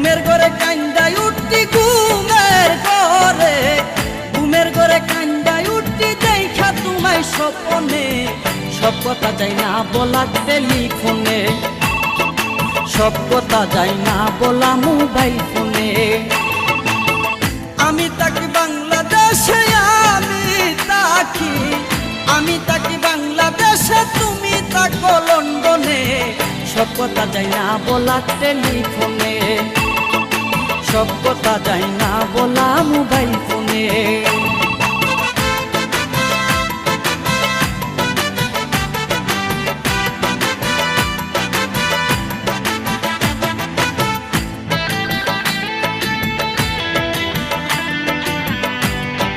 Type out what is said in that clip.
ঘুমের ঘরে কান্দাই উঠতি ঘুমের ঘরে কান্দাই উঠতি দেখা তোমায় স্বপ্নে সব কথা যায় না বলা টেলিফোনে সব কথা যায় না বলা মোবাইল ফোনে আমি থাকি বাংলাদেশে আমি থাকি বাংলাদেশে তুমি থাকো লন্ডনে সব কথা যায় না বলা টেলিফোনে সব কথা যায় না বলা মোবাইল ফোনে